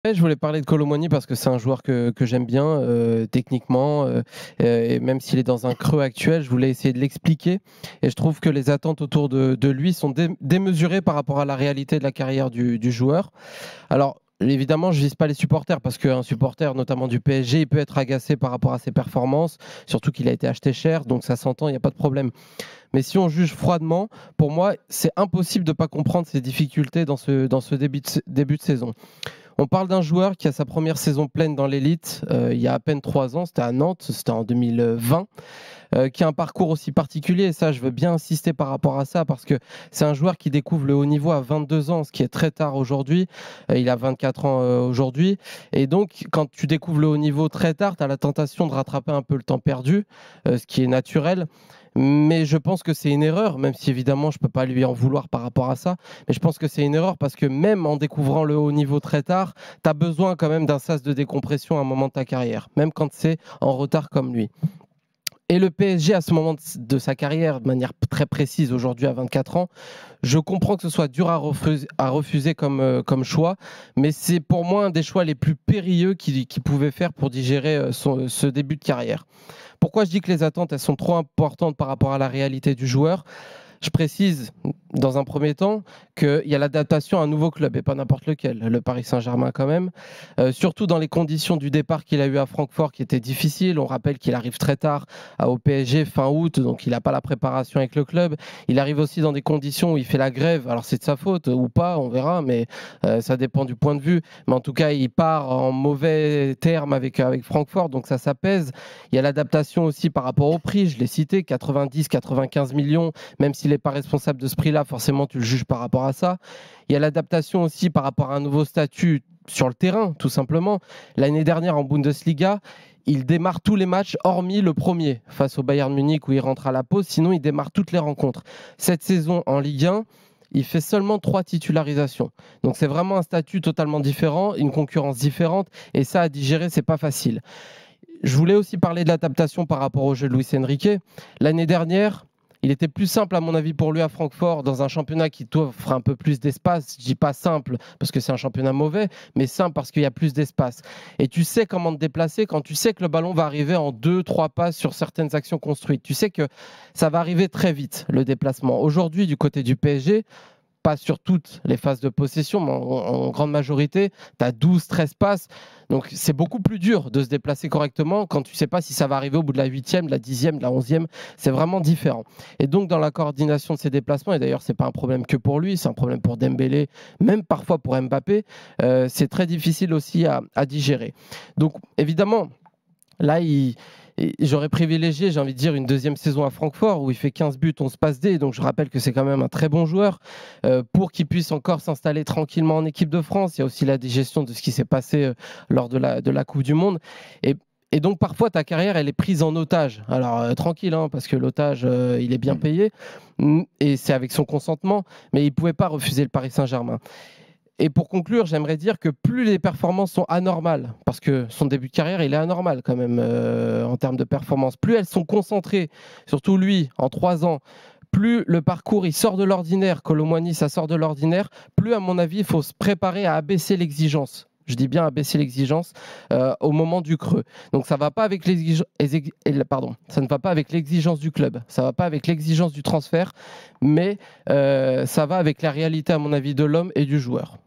Ouais, je voulais parler de Kolo Muani parce que c'est un joueur que j'aime bien techniquement et même s'il est dans un creux actuel, je voulais essayer de l'expliquer et je trouve que les attentes autour de lui sont démesurées par rapport à la réalité de la carrière du joueur. Alors, évidemment, je vise pas les supporters parce qu'un supporter, notamment du PSG, il peut être agacé par rapport à ses performances, surtout qu'il a été acheté cher, donc ça s'entend, il n'y a pas de problème. Mais si on juge froidement, pour moi, c'est impossible de ne pas comprendre ses difficultés dans ce début de saison. On parle d'un joueur qui a sa première saison pleine dans l'élite il y a à peine 3 ans, c'était à Nantes, c'était en 2020, qui a un parcours aussi particulier. Et ça, je veux bien insister par rapport à ça parce que c'est un joueur qui découvre le haut niveau à 22 ans, ce qui est très tard aujourd'hui. Il a 24 ans aujourd'hui. Et donc, quand tu découvres le haut niveau très tard, tu as la tentation de rattraper un peu le temps perdu, ce qui est naturel. Mais je pense que c'est une erreur, même si évidemment je ne peux pas lui en vouloir par rapport à ça. Mais je pense que c'est une erreur parce que même en découvrant le haut niveau très tard, tu as besoin quand même d'un sas de décompression à un moment de ta carrière, même quand c'est en retard comme lui. Et le PSG, à ce moment de sa carrière, de manière très précise, aujourd'hui à 24 ans, je comprends que ce soit dur à refuser comme choix, mais c'est pour moi un des choix les plus périlleux qu'il pouvait faire pour digérer ce début de carrière. Pourquoi je dis que les attentes elles sont trop importantes par rapport à la réalité du joueur? Je précise dans un premier temps qu'il y a l'adaptation à un nouveau club et pas n'importe lequel, le Paris Saint-Germain quand même. Surtout dans les conditions du départ qu'il a eu à Francfort qui étaient difficiles. On rappelle qu'il arrive très tard au PSG fin août, donc il n'a pas la préparation avec le club. Il arrive aussi dans des conditions où il fait la grève. Alors c'est de sa faute ou pas, on verra, mais ça dépend du point de vue. Mais en tout cas, il part en mauvais termes avec Francfort, donc ça pèse. Il y a l'adaptation aussi par rapport au prix, je l'ai cité, 90-95 millions, même s'il n'est pas responsable de ce prix-là, forcément tu le juges par rapport à ça. Il y a l'adaptation aussi par rapport à un nouveau statut sur le terrain, tout simplement. L'année dernière en Bundesliga, il démarre tous les matchs, hormis le premier, face au Bayern Munich où il rentre à la pause, sinon il démarre toutes les rencontres. Cette saison en Ligue 1, il fait seulement 3 titularisations. Donc c'est vraiment un statut totalement différent, une concurrence différente, et ça à digérer, c'est pas facile. Je voulais aussi parler de l'adaptation par rapport au jeu de Luis Enrique. L'année dernière, il était plus simple, à mon avis, pour lui à Francfort, dans un championnat qui t'offre un peu plus d'espace. Je dis pas simple parce que c'est un championnat mauvais, mais simple parce qu'il y a plus d'espace. Et tu sais comment te déplacer quand tu sais que le ballon va arriver en 2-3 passes sur certaines actions construites. Tu sais que ça va arriver très vite, le déplacement. Aujourd'hui, du côté du PSG, pas sur toutes les phases de possession, mais en grande majorité, tu as 12-13 passes. Donc c'est beaucoup plus dur de se déplacer correctement quand tu ne sais pas si ça va arriver au bout de la 8e, de la 10e, de la 11e. C'est vraiment différent. Et donc dans la coordination de ces déplacements, et d'ailleurs ce n'est pas un problème que pour lui, c'est un problème pour Dembélé, même parfois pour Mbappé, c'est très difficile aussi à digérer. Donc évidemment, là, j'aurais privilégié, j'ai envie de dire, une deuxième saison à Francfort où il fait 15 buts, 11 passes D. Donc je rappelle que c'est quand même un très bon joueur pour qu'il puisse encore s'installer tranquillement en équipe de France. Il y a aussi la digestion de ce qui s'est passé lors de la Coupe du Monde. Et donc parfois ta carrière elle est prise en otage. Alors tranquille hein, parce que l'otage il est bien payé et c'est avec son consentement, mais il ne pouvait pas refuser le Paris Saint-Germain. Et pour conclure, j'aimerais dire que plus les performances sont anormales, parce que son début de carrière, il est anormal quand même en termes de performance, plus elles sont concentrées, surtout lui, en 3 ans, plus le parcours il sort de l'ordinaire, Kolo Muani ça sort de l'ordinaire, plus à mon avis il faut se préparer à abaisser l'exigence. Je dis bien abaisser l'exigence au moment du creux. Donc ça va pas avec ça ne va pas avec l'exigence du club, ça va pas avec l'exigence du transfert, mais ça va avec la réalité à mon avis de l'homme et du joueur.